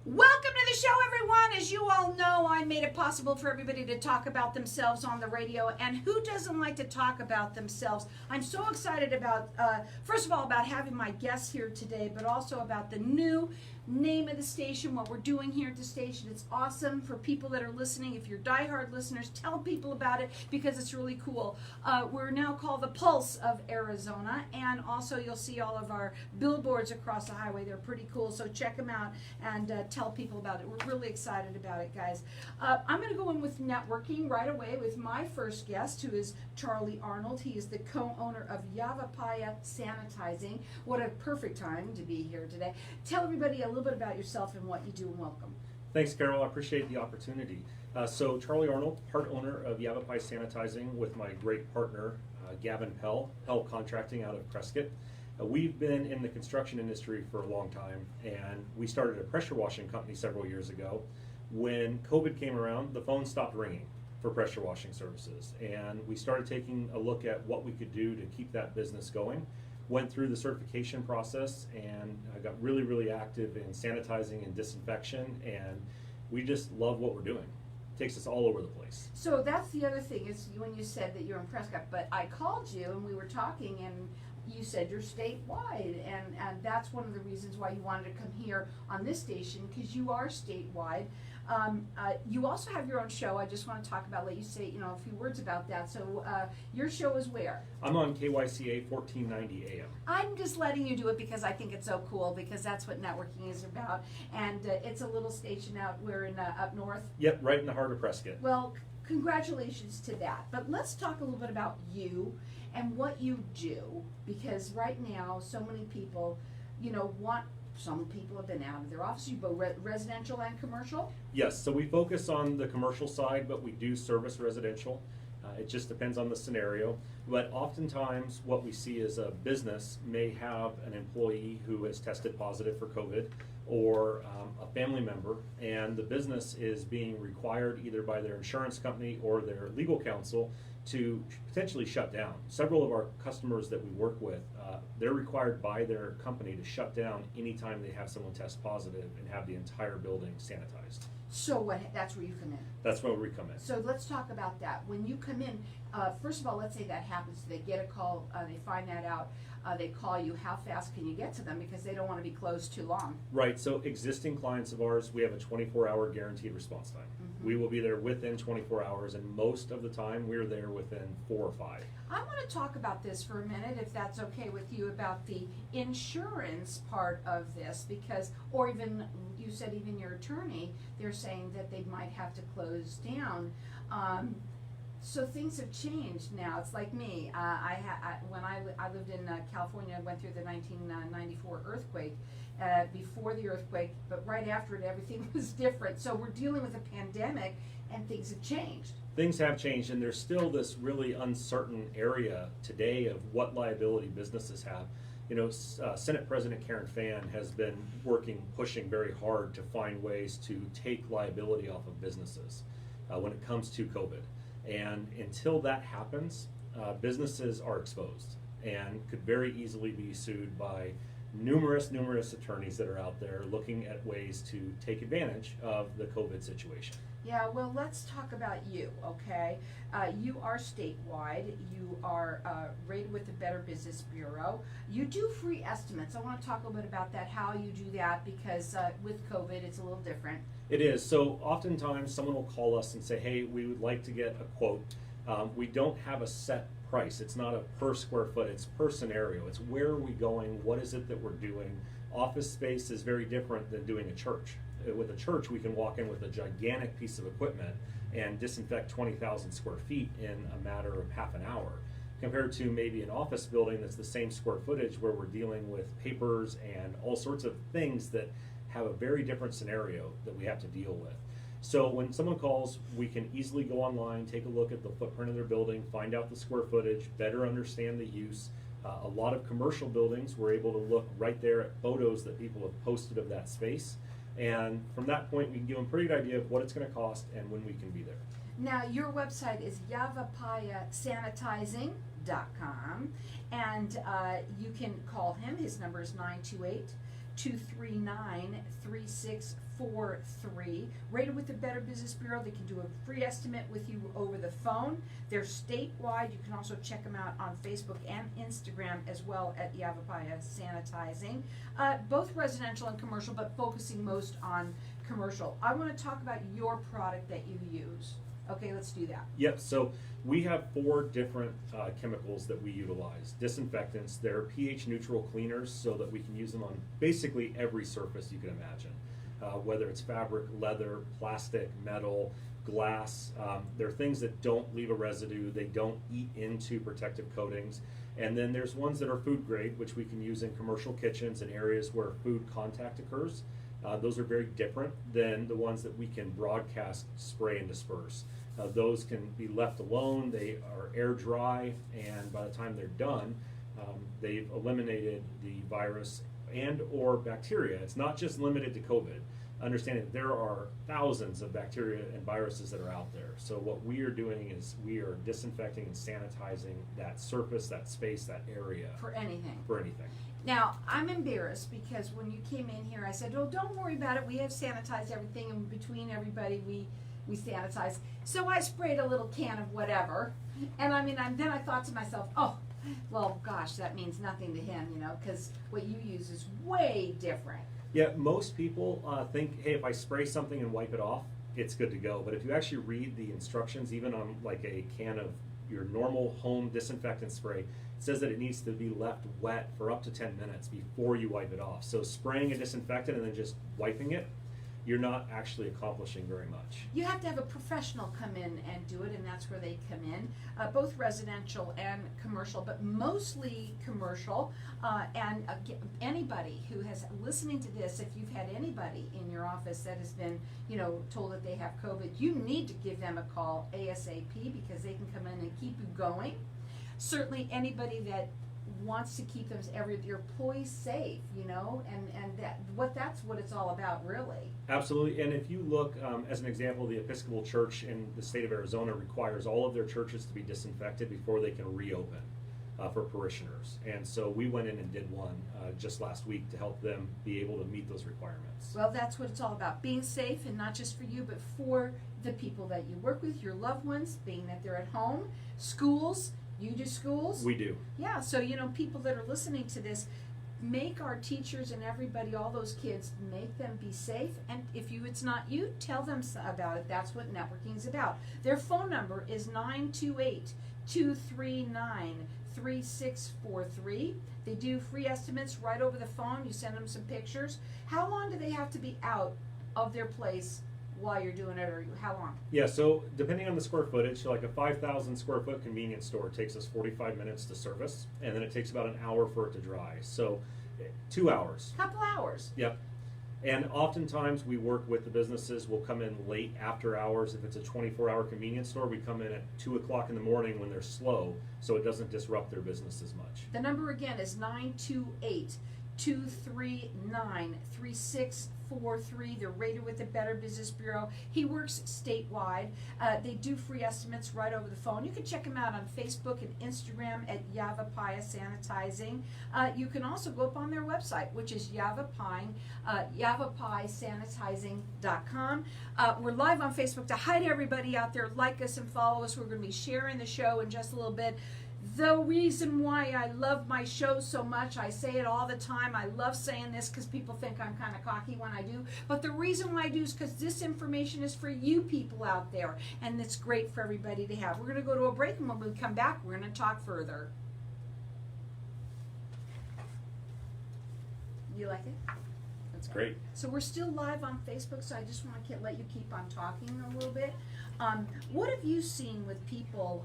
Welcome to the show, everyone. As you all know, I made it possible for everybody to talk about themselves on the radio, and who doesn't like to talk about themselves? I'm so excited about, first of all, about having my guests here today, but also about the new name of the station, what we're doing here at the station. It's awesome for people that are listening. If you're diehard listeners, tell people about it because it's really cool. We're now called the Pulse of Arizona, and also you'll see all of our billboards across the highway. They're pretty cool, so check them out and tell people about it. We're really excited about it, guys. I'm going to go in with networking right away with my first guest, who is Charlie Arnold. He is the co-owner of Yavapai Sanitizing. What a perfect time to be here today. Tell everybody a little bit about yourself and what you do, and welcome. Thanks, Carol. I appreciate the opportunity. So Charlie Arnold, part owner of Yavapai Sanitizing with my great partner, Gavin Pell Contracting out of Prescott. We've been in the construction industry for a long time, and we started a pressure washing company several years ago. When COVID came around, the phone stopped ringing for pressure washing services, and we started taking a look at what we could do to keep that business going. Went through the certification process, and I got really active in sanitizing and disinfection, and we just love what we're doing. It takes us all over the place. So that's the other thing, is when you said that you're in Prescott, but I called you and we were talking, and you said you're statewide, and that's one of the reasons why you wanted to come here on this station, because you are statewide. You also have your own show. I just want to talk about, let you say, a few words about that. So your show is where? I'm on KYCA 1490 AM. I'm just letting you do it because I think it's so cool, because that's what networking is about. And it's a little station out where in up north. Yep, right in the heart of Prescott. Well, congratulations to that. But let's talk a little bit about you and what you do, because right now so many people, some people have been out of their offices, but residential and commercial? Yes, so we focus on the commercial side, but we do service residential. It just depends on the scenario. But oftentimes what we see is a business may have an employee who has tested positive for COVID, or a family member, and the business is being required either by their insurance company or their legal counsel to potentially shut down. Several of our customers that we work with, they're required by their company to shut down anytime they have someone test positive and have the entire building sanitized. So that's where you come in. That's where we come in. So let's talk about that. When you come in, first of all, let's say that happens. They get a call, they find that out, they call you. How fast can you get to them, because they don't want to be closed too long? Right, so existing clients of ours, we have a 24-hour guaranteed response time. Mm-hmm. We will be there within 24 hours, and most of the time we're there within 4 or 5. I want to talk about this for a minute, if that's okay with you, about the insurance part of this, because, or even, you said even your attorney, they're saying that they might have to close down. So things have changed now. It's like me. When I lived in California, I went through the 1994 earthquake. Before the earthquake, but right after it, everything was different. So we're dealing with a pandemic, and things have changed. Things have changed, and there's still this really uncertain area today of what liability businesses have. Senate President Karen Fann has been pushing very hard to find ways to take liability off of businesses when it comes to COVID. And until that happens, businesses are exposed and could very easily be sued by numerous attorneys that are out there looking at ways to take advantage of the COVID situation. Yeah, well, let's talk about you, okay? You are statewide. You are rated with the Better Business Bureau. You do free estimates. I want to talk a little bit about that, how you do that, because with COVID, it's a little different. It is. So oftentimes someone will call us and say, hey, we would like to get a quote. We don't have a set price. It's not a per square foot, it's per scenario. It's where are we going, what is it that we're doing. Office space is very different than doing a church. With a church, we can walk in with a gigantic piece of equipment and disinfect 20,000 square feet in a matter of half an hour, compared to maybe an office building that's the same square footage, where we're dealing with papers and all sorts of things that have a very different scenario that we have to deal with. So when someone calls, we can easily go online, take a look at the footprint of their building, find out the square footage, better understand the use. A lot of commercial buildings, we're able to look right there at photos that people have posted of that space. And from that point, we can give them a pretty good idea of what it's going to cost and when we can be there. Now, your website is yavapaisanitizing.com, and you can call him. His number is 928 239-3643. Rated with the Better Business Bureau. They can do a free estimate with you over the phone. They're statewide. You can also check them out on Facebook and Instagram as well at Yavapai Sanitizing. Both residential and commercial, but focusing most on commercial. I want to talk about your product that you use. Okay, let's do that. Yep, so we have 4 different chemicals that we utilize. Disinfectants, they're pH neutral cleaners so that we can use them on basically every surface you can imagine. Whether it's fabric, leather, plastic, metal, glass, they're things that don't leave a residue, they don't eat into protective coatings. And then there's ones that are food grade, which we can use in commercial kitchens and areas where food contact occurs. Those are very different than the ones that we can broadcast spray and disperse. Those can be left alone, they are air dry, and by the time they're done, they've eliminated the virus and or bacteria. It's not just limited to COVID. Understanding that there are thousands of bacteria and viruses that are out there. So what we are doing is we are disinfecting and sanitizing that surface, that space, that area. For anything. For anything. Now, I'm embarrassed because when you came in here, I said, oh, don't worry about it. We have sanitized everything, and between everybody, we sanitize. So I sprayed a little can of whatever, and then I thought to myself, oh, well, gosh, that means nothing to him, because what you use is way different. Yeah, most people think, hey, if I spray something and wipe it off, it's good to go. But if you actually read the instructions, even on like a can of your normal home disinfectant spray, it says that it needs to be left wet for up to 10 minutes before you wipe it off. So spraying a disinfectant and then just wiping it, you're not actually accomplishing very much. You have to have a professional come in and do it, and that's where they come in, both residential and commercial, but mostly commercial. Anybody who has listening to this, if you've had anybody in your office that has been, told that they have COVID, you need to give them a call ASAP because they can come in and keep you going. Certainly, anybody that wants to keep their employees safe, and that's what it's all about, really. Absolutely, and if you look, as an example, the Episcopal Church in the state of Arizona requires all of their churches to be disinfected before they can reopen for parishioners. And so we went in and did one just last week to help them be able to meet those requirements. Well, that's what it's all about, being safe, and not just for you, but for the people that you work with, your loved ones, being that they're at home, schools. You do schools? We do. Yeah, so people that are listening to this, make our teachers and everybody, all those kids, make them be safe. And if it's not you, tell them about it. That's what networking is about. Their phone number is 928-239-3643. They do free estimates right over the phone. You send them some pictures. How long do they have to be out of their place while you're doing it, or how long? Yeah, so depending on the square footage, so like a 5,000 square foot convenience store takes us 45 minutes to service, and then it takes about an hour for it to dry. So 2 hours. Couple hours. Yep. And oftentimes we work with the businesses. We'll come in late after hours. If it's a 24-hour convenience store, we come in at 2 o'clock in the morning when they're slow, so it doesn't disrupt their business as much. The number again is 928-239-3643. They're rated with the Better Business Bureau. He works statewide. They do free estimates right over the phone. You can check him out on Facebook and Instagram at Yavapai Sanitizing. You can also go up on their website, which is YavapaiSanitizing.com. We're live on Facebook. To hi to everybody out there, like us and follow us. We're going to be sharing the show in just a little bit. The reason why I love my show so much, I say it all the time, I love saying this because people think I'm kind of cocky when I do, but the reason why I do is because this information is for you people out there, and it's great for everybody to have. We're going to go to a break, and when we come back, we're going to talk further. You like it? That's great. So we're still live on Facebook, so I just want to let you keep on talking a little bit. What have you seen with people?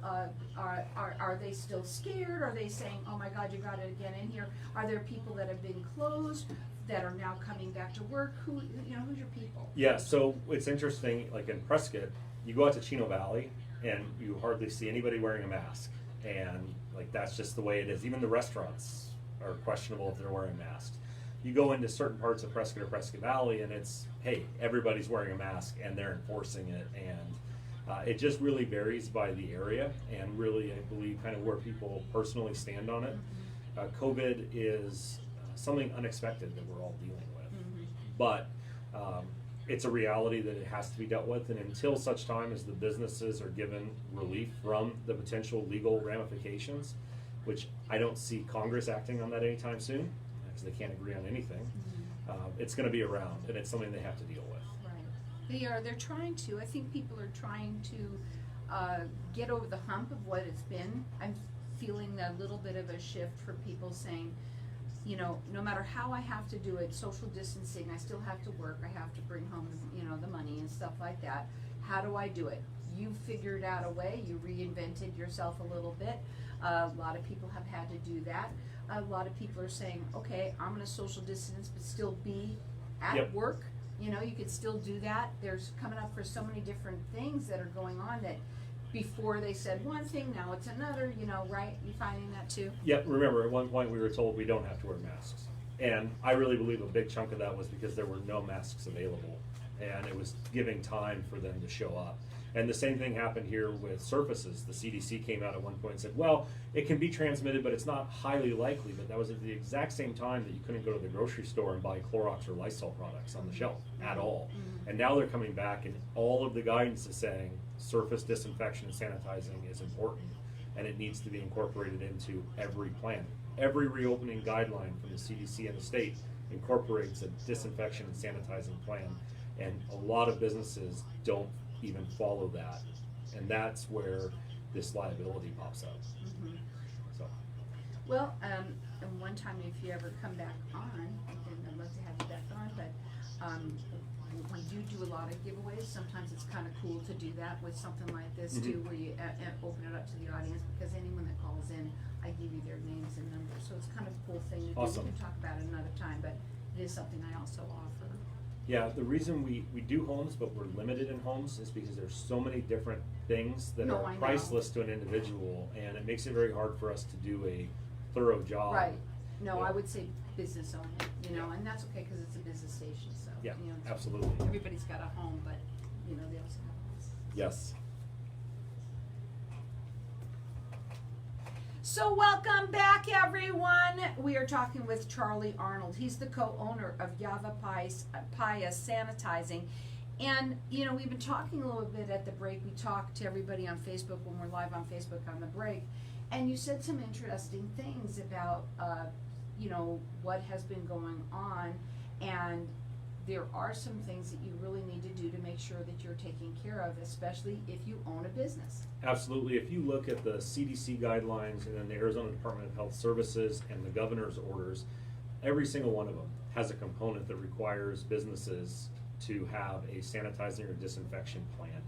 Are they still scared? Are they saying, oh my God, you got it again in here? Are there people that have been closed that are now coming back to work? Who's your people? Yeah, so it's interesting, like in Prescott, you go out to Chino Valley and you hardly see anybody wearing a mask. And like that's just the way it is. Even the restaurants are questionable if they're wearing masks. You go into certain parts of Prescott or Prescott Valley and it's, hey, everybody's wearing a mask and they're enforcing it. And it just really varies by the area and really, I believe, kind of where people personally stand on it. COVID is something unexpected that we're all dealing with. But it's a reality that it has to be dealt with, and until such time as the businesses are given relief from the potential legal ramifications, which I don't see Congress acting on that anytime soon, because they can't agree on anything, it's going to be around, and it's something they have to deal with. Right. They're trying to. I think people are trying to get over the hump of what it's been. I'm feeling a little bit of a shift for people saying, you know, no matter how I have to do it, social distancing, I still have to work, I have to bring home, you know, the money and stuff like that. How do I do it? You figured out a way, you reinvented yourself a little bit. A lot of people have had to do that. A lot of people are saying, okay, I'm gonna social distance but still be at work. You know, you could still do that. There's coming up for so many different things that are going on that before they said one thing, now it's another, you know, right? You finding that too? Yep, remember at one point we were told we don't have to wear masks. And I really believe a big chunk of that was because there were no masks available. And it was giving time for them to show up. And the same thing happened here with surfaces. The CDC came out at one point and said, well, it can be transmitted, but it's not highly likely. But that was at the exact same time that you couldn't go to the grocery store and buy Clorox or Lysol products on the shelf at all. And now they're coming back and all of the guidance is saying surface disinfection and sanitizing is important, and it needs to be incorporated into every plan. Every reopening guideline from the CDC and the state incorporates a disinfection and sanitizing plan, and a lot of businesses don't even follow that, and that's where this liability pops up. So, well, and one time if you ever come back on, then I'd love to have you back on, but we do a lot of giveaways. Sometimes it's kind of cool to do that with something like this too, where you open it up to the audience, because anyone that calls in, I give you their names and numbers, so it's kind of a cool thing to do. Awesome. We can talk about it another time, but it is something I also offer. yeah, the reason we do homes, but we're limited in homes, is because there's so many different things that are I know. priceless to an individual, and it makes it very hard for us to do a thorough job. Right. No, Yeah. I would say business only, you know, and that's okay, because it's a business station, so. Yeah, you know, absolutely. everybody's got a home, but, you know, they also have homes. Yes. So welcome back, everyone. We are talking with Charlie Arnold. He's the co-owner of Yavapai Sanitizing. And, you know, we've been talking a little bit at the break. We talked to everybody on Facebook when we're live on Facebook on the break. And you said some interesting things about, you know, what has been going on. And there are some things that you really need to do to make sure that you're taken care of, especially if you own a business. Absolutely. If you look at the CDC guidelines and then the Arizona Department of Health Services and the governor's orders, every single one of them has a component that requires businesses to have a sanitizing or disinfection plan.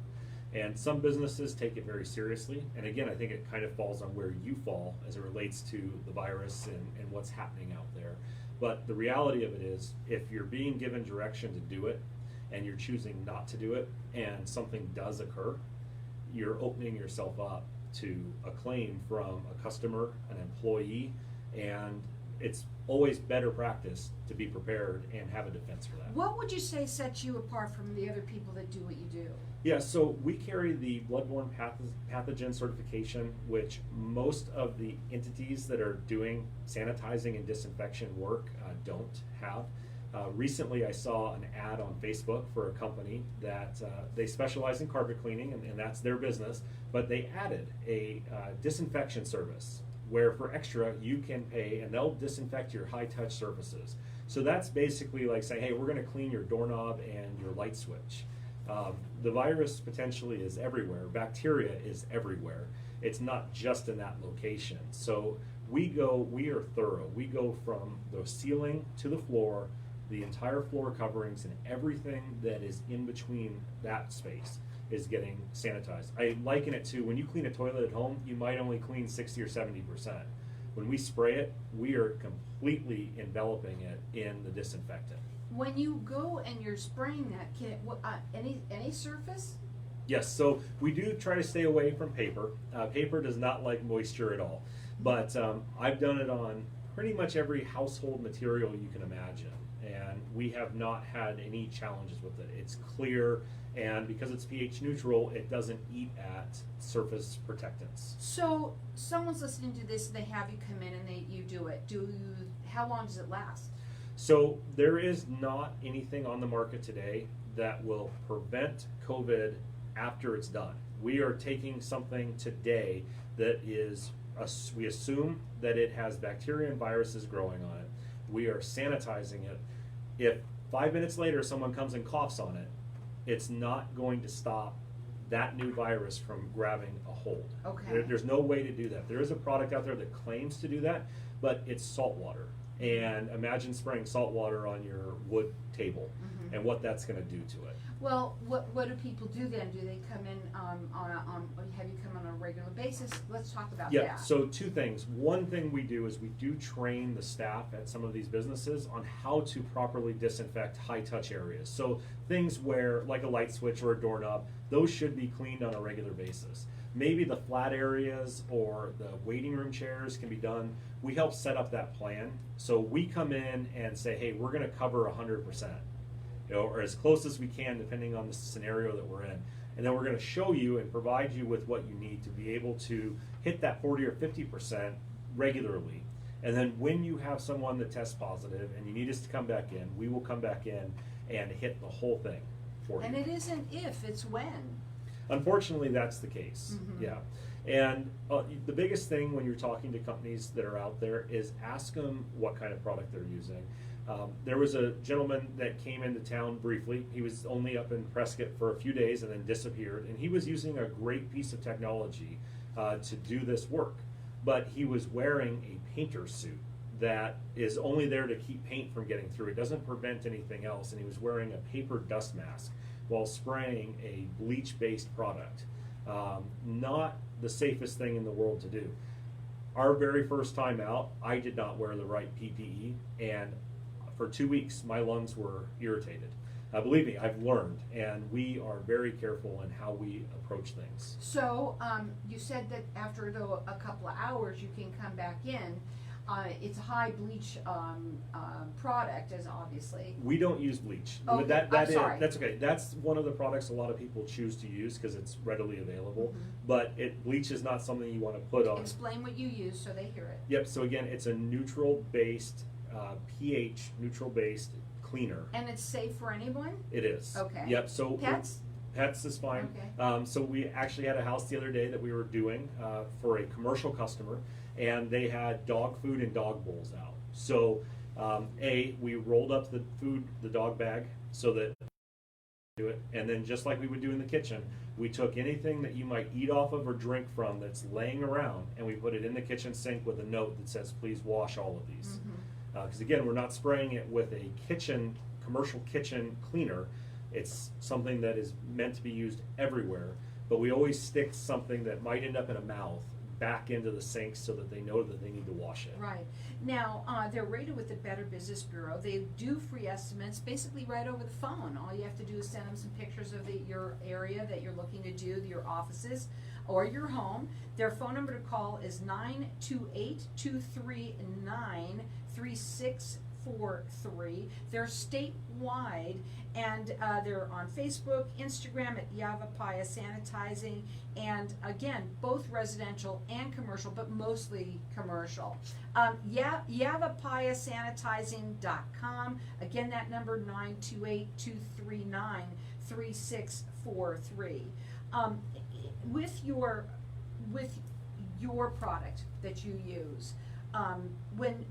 And some businesses take it very seriously. And again, I think it kind of falls on where you fall as it relates to the virus and what's happening out there. But the reality of it is, if you're being given direction to do it and you're choosing not to do it and something does occur, you're opening yourself up to a claim from a customer, an employee, and it's always better practice to be prepared and have a defense for that. What would you say sets you apart from the other people that do what you do? Yeah, so we carry the bloodborne pathogen certification, which most of the entities that are doing sanitizing and disinfection work don't have. Recently I saw an ad on Facebook for a company that they specialize in carpet cleaning, and that's their business, but they added a disinfection service where for extra you can pay and they'll disinfect your high-touch surfaces. So that's basically like saying, hey, we're going to clean your doorknob and your light switch. The virus potentially is everywhere. Bacteria is everywhere. It's not just in that location. So we are thorough. We go from the ceiling to the floor, the entire floor coverings, and everything that is in between that space is getting sanitized. I liken it to when you clean a toilet at home, you might only clean 60 or 70%. When we spray it, we are completely enveloping it in the disinfectant. When you go and you're spraying that, can it, any surface? Yes, so we do try to stay away from paper. Paper does not like moisture at all. But I've done it on pretty much every household material you can imagine. And we have not had any challenges with it. It's clear, and because it's pH neutral, it doesn't eat at surface protectants. So someone's listening to this and they have you come in and you do it. Do you how long does it last? So there is not anything on the market today that will prevent COVID after it's done. We are taking something today that is, we assume that it has bacteria and viruses growing on it. We are sanitizing it. If 5 minutes later someone comes and coughs on it, it's not going to stop that new virus from grabbing a hold. Okay. There's no way to do that. There is a product out there that claims to do that, but it's salt water. And imagine spraying salt water on your wood table and what that's going to do to it. Well, what do people do then? Do they come in have you come on a regular basis? Let's talk about Yeah, that. so two things. One thing we do is we do train the staff at some of these businesses on how to properly disinfect high-touch areas. So things where, like a light switch or a doorknob, those should be cleaned on a regular basis. Maybe the flat areas or the waiting room chairs can be done. We help set up that plan. So we come in and say, hey, we're going to cover 100%. Or as close as we can, depending on the scenario that we're in. And then we're going to show you and provide you with what you need to be able to hit that 40 or 50% regularly. And then when you have someone that tests positive and you need us to come back in, we will come back in and hit the whole thing for you. And it isn't if, it's when. Unfortunately, that's the case. Yeah. And the biggest thing when you're talking to companies that are out there is ask them what kind of product they're using. There was a gentleman that came into town briefly. He was only up in Prescott for a few days and then disappeared. And he was using a great piece of technology to do this work. But he was wearing a painter suit that is only there to keep paint from getting through. It doesn't prevent anything else. And he was wearing a paper dust mask while spraying a bleach-based product. Not the safest thing in the world to do. Our very first time out, I did not wear the right PPE, and for 2 weeks, my lungs were irritated. Believe me, I've learned, and we are very careful in how we approach things. So you said that after a couple of hours you can come back in. It's a high bleach product, as obviously. We don't use bleach. Oh, I'm sorry. That's okay. That's one of the products a lot of people choose to use because it's readily available. But bleach is not something you want to put on. Explain what you use so they hear it. Yep. So again, it's a neutral-based, pH neutral-based cleaner. And it's safe for anyone? It is. Okay. Yep. So Pets? Pets is fine. Okay. So we actually had a house the other day that we were doing for a commercial customer, and they had dog food and dog bowls out. So we rolled up the food, the dog bag, so that do it, and then just like we would do in the kitchen, we took anything that you might eat off of or drink from that's laying around, and we put it in the kitchen sink with a note that says, please wash all of these. Because again, we're not spraying it with a commercial kitchen cleaner. It's something that is meant to be used everywhere, but we always stick something that might end up in a mouth back into the sink so that they know that they need to wash it. Right. Now, they're rated with the Better Business Bureau. They do free estimates basically right over the phone. All you have to do is send them some pictures of your area that you're looking to do, your offices or your home. Their phone number to call is 928-239-3643. They're statewide, and they're on Facebook, Instagram at Yavapai Sanitizing, and again, both residential and commercial, but mostly commercial. YavapaiSanitizing.com. Again, that number 928-239-3643. With your product that you use, when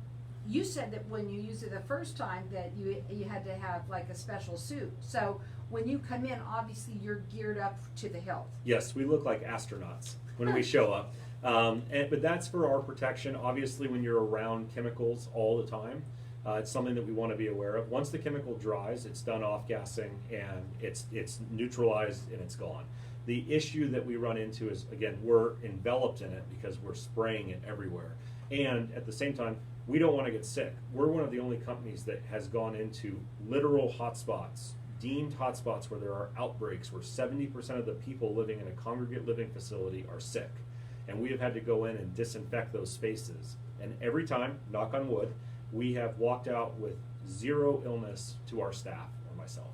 you said that when you used it the first time that you had to have like a special suit. So when you come in, obviously you're geared up to the hilt. Yes, we look like astronauts when we show up. But that's for our protection. Obviously, when you're around chemicals all the time, it's something that we want to be aware of. Once the chemical dries, it's done off-gassing and it's neutralized and it's gone. The issue that we run into is, again, we're enveloped in it because we're spraying it everywhere. And at the same time, we don't want to get sick. We're one of the only companies that has gone into literal hotspots, deemed hotspots where there are outbreaks, where 70% of the people living in a congregate living facility are sick. And we have had to go in and disinfect those spaces. And every time, knock on wood, we have walked out with 0 illness to our staff or myself.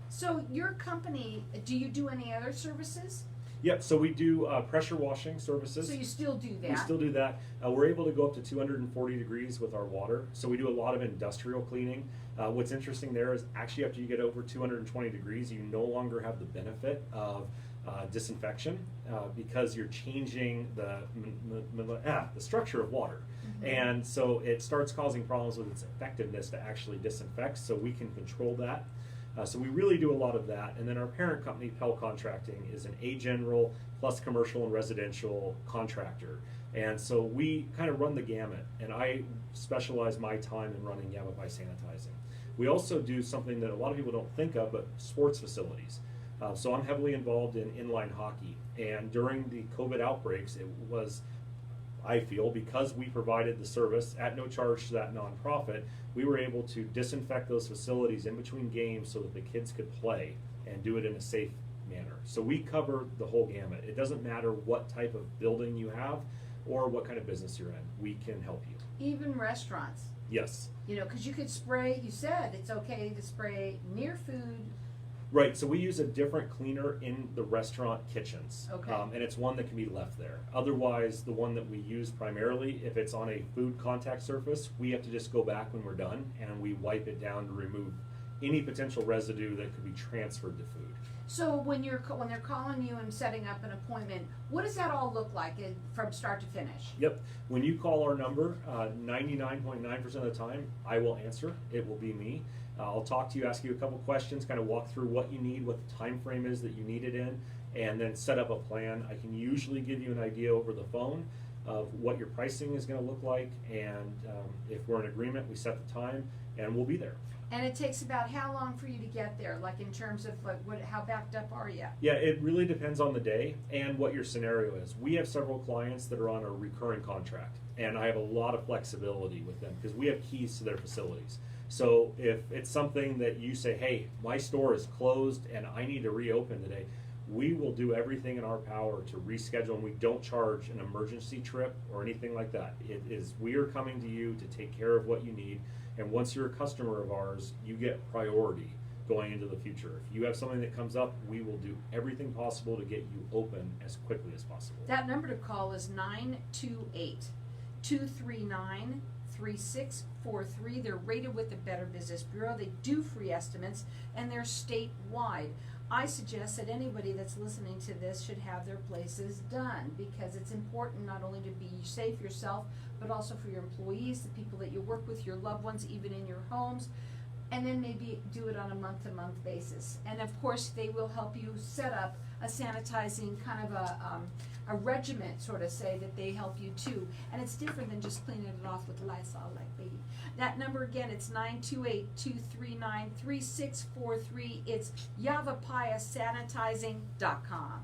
So your company, do you do any other services? Yep, so we do pressure washing services. So you still do that? We still do that. We're able to go up to 240 degrees with our water. So we do a lot of industrial cleaning. What's interesting there is actually after you get over 220 degrees, you no longer have the benefit of disinfection because you're changing the structure of water. Mm-hmm. And so it starts causing problems with its effectiveness to actually disinfect, so we can control that. So we really do a lot of that. And then our parent company, Pell Contracting, is an A-General plus commercial and residential contractor. And so we kind of run the gamut. And I specialize my time in running Yavapai Sanitizing. We also do something that a lot of people don't think of, but sports facilities. So I'm heavily involved in inline hockey. And during the COVID outbreaks, it was, I feel, because we provided the service at no charge to that nonprofit, we were able to disinfect those facilities in between games so that the kids could play and do it in a safe manner. So we cover the whole gamut. It doesn't matter what type of building you have or what kind of business you're in. We can help you. Even restaurants? Yes. You know, because you could spray, you said it's okay to spray near food. Right, so we use a different cleaner in the restaurant kitchens. Okay. And it's one that can be left there. Otherwise, the one that we use primarily, if it's on a food contact surface, we have to just go back when we're done and we wipe it down to remove any potential residue that could be transferred to food. So when they're calling you and setting up an appointment, what does that all look like from start to finish? Yep, when you call our number, 99.9% of the time, I will answer. It will be me. I'll talk to you, ask you a couple questions, kind of walk through what you need, what the time frame is that you need it in, and then set up a plan. I can usually give you an idea over the phone of what your pricing is going to look like, and if we're in agreement, we set the time, and we'll be there. And it takes about how long for you to get there, like in terms of like how backed up are you? Yeah, it really depends on the day and what your scenario is. We have several clients that are on a recurring contract, and I have a lot of flexibility with them because we have keys to their facilities. So if it's something that you say, hey, my store is closed and I need to reopen today, we will do everything in our power to reschedule, and we don't charge an emergency trip or anything like that. It is, we are coming to you to take care of what you need, and once you're a customer of ours, you get priority going into the future. If you have something that comes up, we will do everything possible to get you open as quickly as possible. That number to call is 928-239-3643. They're rated with the Better Business Bureau. They do free estimates, and they're statewide. I suggest that anybody that's listening to this should have their places done, because it's important not only to be safe yourself, but also for your employees, the people that you work with, your loved ones, even in your homes, and then maybe do it on a month-to-month basis. And of course, they will help you set up a sanitizing kind of a regiment, sort of say that they help you too. And it's different than just cleaning it off with Lysol like baby. That number again, it's 928-239-3643. It's yavapaisanitizing.com.